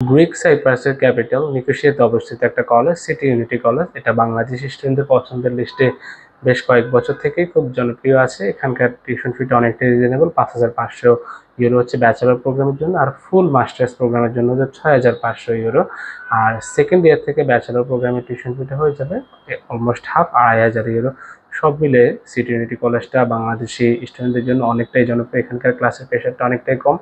Greek সাইপ্রাসের capital নিকোসিয়াতে অবস্থিত একটা college, city unity college. এটা বাংলাদেশি স্টুডেন্টদের পছন্দের লিস্টে বেশ কয়েক বছর থেকেই খুব জনপ্রিয় আছে। এখানকার টিউশন ফিটা অনেকটাই রিজনেবল, 5,500 ইউরো হচ্ছে ব্যাচেলর প্রোগ্রামের জন্য, আর ফুল মাস্টার্স প্রোগ্রামের জন্য হচ্ছে 6,500 ইউরো। আর সেকেন্ড ইয়ার থেকে ব্যাচেলর প্রোগ্রামের টিউশন ফিটা হয়ে যাবে অলমোস্ট হাফ, 2,500 ইউরো। সব মিলে সিটি ইউনিটি কলেজটা বাংলাদেশি স্টুডেন্টদের জন্য অনেকটাই জনপ্রিয়। এখানকার ক্লাসের প্রেশারটা অনেকটাই কম,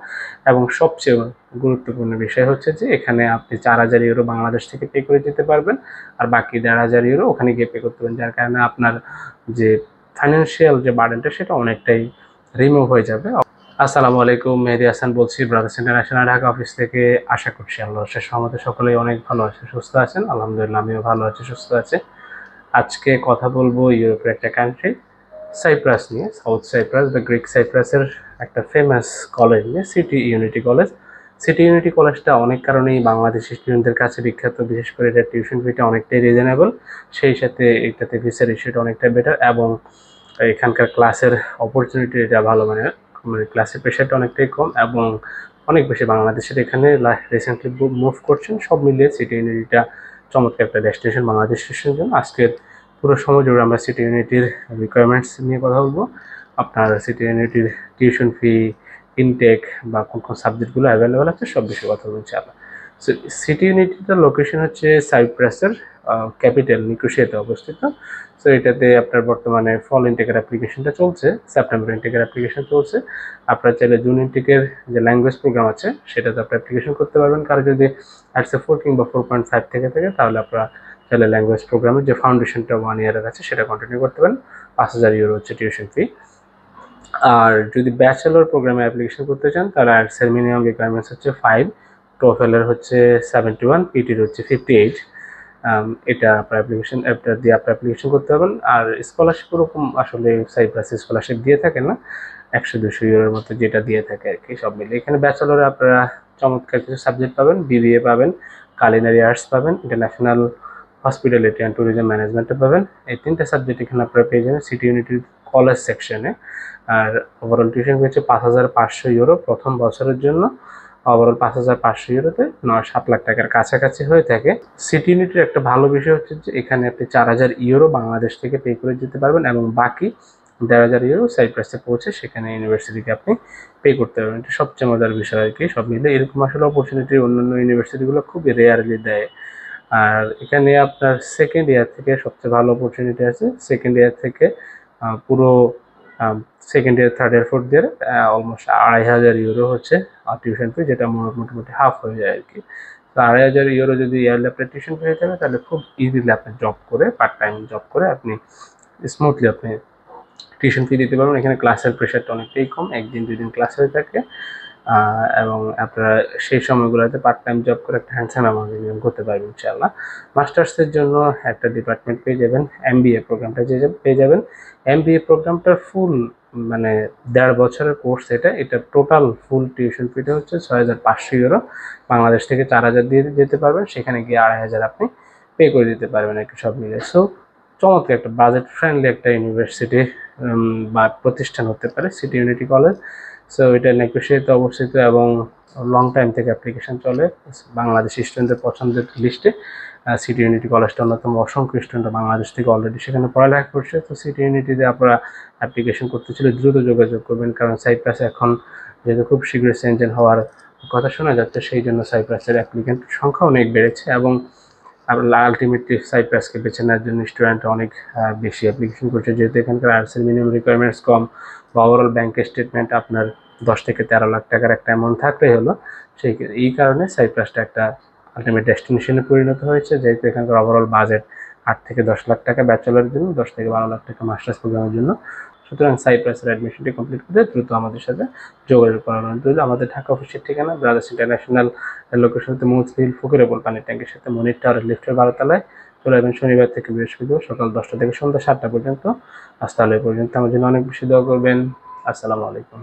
এবং সবচেয়ে গুরুত্বপূর্ণ বিষয় হচ্ছে যে এখানে আপনি 4,000 ইউরো বাংলাদেশ থেকে পে করে দিতে পারবেন, আর বাকি 1,500 ইউরো ওখানে গিয়ে পে করতে পারবেন, যার কারণে আপনার যে ফাইন্যান্সিয়াল যে বার্ডেনটা সেটা অনেকটাই রিমুভ হয়ে যাবে। আসসালামু আলাইকুম, মেহেদি হাসান বলছি ব্রাদার্স ইন্টারন্যাশনাল ঢাকা অফিস থেকে। আশা করছি আল্লাহর শেষ রহমতে সকলেই অনেক ভালো আছে, সুস্থ আছেন। আলহামদুলিল্লাহ আমিও ভালো আছি, সুস্থ আছি। আজকে কথা বলবো ইউরোপের একটা কান্ট্রি সাইপ্রাস নিয়ে, সাউথ সাইপ্রাস বা গ্রিক সাইপ্রাসের একটা ফেমাস কলেজ নিয়ে, city unity college. City unity কলেজটা অনেক কারণেই বাংলাদেশি স্টুডেন্টদের কাছে বিখ্যাত, বিশেষ করে এটা টিউশন ফিটা অনেকটাই রিজনেবল, সেই সাথে এটাতে ভিসার ইস্যুটা অনেকটা বেটার, এবং এখানকার ক্লাসের অপরচুনিটি এটা ভালো, মানে ক্লাসের প্রেশারটা অনেকটাই কম, এবং অনেক বেশি বাংলাদেশের এখানে রিসেন্টলি মুভ করছেন। সব মিলিয়ে সিটি ইউনিটিটা চমৎকার একটা ডেস্টিনেশন বাংলাদেশের জন্য। আজকের পুরো সময় জুড়ে আমরা সিটি ইউনিটির রিকোয়ারমেন্টস নিয়ে কথা বলবো, আপনার সিটি ইউনিটির টিউশন ফি, ইনটেক বা কোন কোন সাবজেক্টগুলো অ্যাভেলেবেল আছে সব বিষয়ে কথা বলছি আমরা। সো সিটি ইউনিটিটার লোকেশন হচ্ছে সাইপ্রাসের ক্যাপিটাল নিকোসিয়াতে অবস্থিত। সো এটাতে আপনার বর্তমানে ফল ইনটেকের অ্যাপ্লিকেশনটা চলছে, সেপ্টেম্বর ইনটেকের অ্যাপ্লিকেশন চলছে। আপনার চাইলে জুন ইনটেকের যে ল্যাঙ্গুয়েজ প্রোগ্রাম আছে সেটাতে আপনি অ্যাপ্লিকেশন করতে পারবেন। কারো যদি আর্টসে 4 কিংবা 4.5 থেকে থাকে তাহলে আপনারা চাইলে ল্যাঙ্গুয়েজ প্রোগ্রামের যে ফাউন্ডেশনটা 1 ইয়ারের আছে সেটা কন্টিনিউ করতে পারেন। 5,000 ইউরো হচ্ছে টিউশন ফি। আর যদি ব্যাচেলর প্রোগ্রামে অ্যাপ্লিকেশন করতে চান তাহলে আর্টসের মিনিমাম রিকোয়ারমেন্টস হচ্ছে 5, টোফেলের হচ্ছে 71, পিটির হচ্ছে 58। এটা আপনার অ্যাপ্লিকেশন অ্যাপটা দিয়ে আপনি অ্যাপ্লিকেশন করতে পারবেন। আর স্কলারশিপ ওরকম আসলে সাইপ্রাস স্কলারশিপ দিয়ে থাকে না, 100-200 ইউরোর মতো যেটা দিয়ে থাকে আর কি। সব মিলে এখানে ব্যাচেলরে আপনারা চমৎকার কিছু সাবজেক্ট পাবেন, বিবিএ পাবেন, কালিনারি আর্টস পাবেন, ইন্টারন্যাশনাল হসপিটালিটি অ্যান্ড ট্যুরিজম ম্যানেজমেন্টে পাবেন। এই 3টে সাবজেক্ট এখানে আপনারা পেয়ে যাবেন সিটি ইউনিটির কলেজ সেকশনে। আর ওভারঅল টিউশন হচ্ছে 5,500 ইউরো প্রথম বছরের জন্য। ওভারঅল 5,500 ইউরোতে 7 লাখ টাকার কাছাকাছি হয়ে থাকে। সিটি ইউনিটির একটা ভালো বিষয় হচ্ছে যে এখানে আপনি 4,000 ইউরো বাংলাদেশ থেকে পে করে দিতে পারবেন, এবং বাকি 1,500 ইউরো সাইপ্রাসে পৌঁছে সেখানে ইউনিভার্সিটিকে আপনি পে করতে পারবেন। এটা সবচেয়ে মজার বিষয় আর কি। সব মিলে এরকম আসলে অপরচুনিটি অন্যান্য ইউনিভার্সিটিগুলো খুবই রেয়ারলি দেয়। আর এখানে আপনার সেকেন্ড ইয়ার থেকে সবচেয়ে ভালো অপরচুনিটি আছে। সেকেন্ড ইয়ার থেকে পুরো second year, third year, fourth year almost 2,500 euro হচ্ছে টিউশন ফি, যেটা মোটামুটি হাফ হয়ে যায় আর কি। তো 2,500 ইউরো যদি ইয়ারলি আপনার টিউশন ফি হয়ে থাকে তাহলে খুব ইজিলি আপনি জব করে, পার্ট টাইম জব করে আপনি স্মুথলি আপনি টিউশন ফি দিতে পারবেন। এখানে ক্লাসের প্রেশারটা অনেকটাই কম, 1-2 দিন ক্লাস হয়ে থাকে, এবং আপনারা সেই সময়গুলোতে পার্ট টাইম জব করে একটা হ্যান্ডসাম অ্যামাউন্ট ইনকাম করতে পারবেন ইনশাআল্লাহ। মাস্টার্সের জন্য একটা ডিপার্টমেন্ট পেয়ে যাবেন, এমবিএ প্রোগ্রামটা পেয়ে যাবেন। এমবিএ প্রোগ্রামটার ফুল মানে 1.5 বছরের কোর্স, এটা টোটাল ফুল টিউশন ফিটা হচ্ছে 6,500 ইউরো। বাংলাদেশ থেকে 4,000 দিয়ে যেতে পারবেন, সেখানে গিয়ে 2,500 আপনি পে করে দিতে পারবেন আর কি সব মিলে। সো চমৎকার একটা বাজেট ফ্রেন্ডলি একটা ইউনিভার্সিটি বা প্রতিষ্ঠান হতে পারে সিটি ইউনিটি কলেজ। সো এটা নিকোসিয়াতে অবস্থিত, এবং লং টাইম থেকে অ্যাপ্লিকেশন চলে বাংলাদেশি স্টুডেন্টদের পছন্দের লিস্টে। সিটি ইউনিটি কলেজটা অন্যতম, অসংখ্য স্টুডেন্ট বাংলাদেশ থেকে অলরেডি সেখানে পড়ালেখা করছে। তো সিটি ইউনিটিতে আপনারা অ্যাপ্লিকেশন করতে চাইলে দ্রুত যোগাযোগ করবেন, কারণ সাইপ্রাসে এখন যেহেতু খুব শীঘ্রই সেনজেন হওয়ার কথা শোনা যাচ্ছে, সেই জন্য সাইপ্রাসের অ্যাপ্লিকেন্টের সংখ্যা অনেক বেড়েছে, এবং আলটিমেটলি সাইপ্রাসকে বেছে নেওয়ার জন্য স্টুডেন্ট অনেক বেশি অ্যাপ্লিকেশন করছে, যেহেতু এখানকার আর্টসের মিনিমাম রিকোয়ারমেন্টস কম, বা ওভারঅল ব্যাংকের স্টেটমেন্ট আপনার 10 থেকে 13 লাখ টাকার একটা অ্যামাউন্ট থাকলেই হলো। এই কারণে সাইপ্রাসটা একটা আলটিমেট ডেস্টিনেশনে পরিণত হয়েছে, যেহেতু এখানকার ওভারঅল বাজেট 8 থেকে 10 লাখ টাকা ব্যাচেলারের জন্য, 10 থেকে 12 লাখ টাকা মাস্টার্স প্রোগ্রামের জন্য। সুতরাং সাইপ্রাসের অ্যাডমিশনটি কমপ্লিট করতে দ্রুত আমাদের সাথে যোগাযোগ করানো হলো। আমাদের ঢাকা অফিসের ঠিকানা ব্রাদার্স ইন্টারন্যাশনাল লোকেশন হতে মৌসুমী ফকিরাপুর পানির ট্যাঙ্কের সাথে মনির টাওয়ারের লিফটের 12তলায়। চলে আসবেন শনিবার থেকে বৃহস্পতিবার সকাল 10টা থেকে সন্ধ্যা 7টা পর্যন্ত। আজ তাহলে পর্যন্ত আমার জন্য অনেক বেশি দোয়া করবেন। আসসালামু আলাইকুম।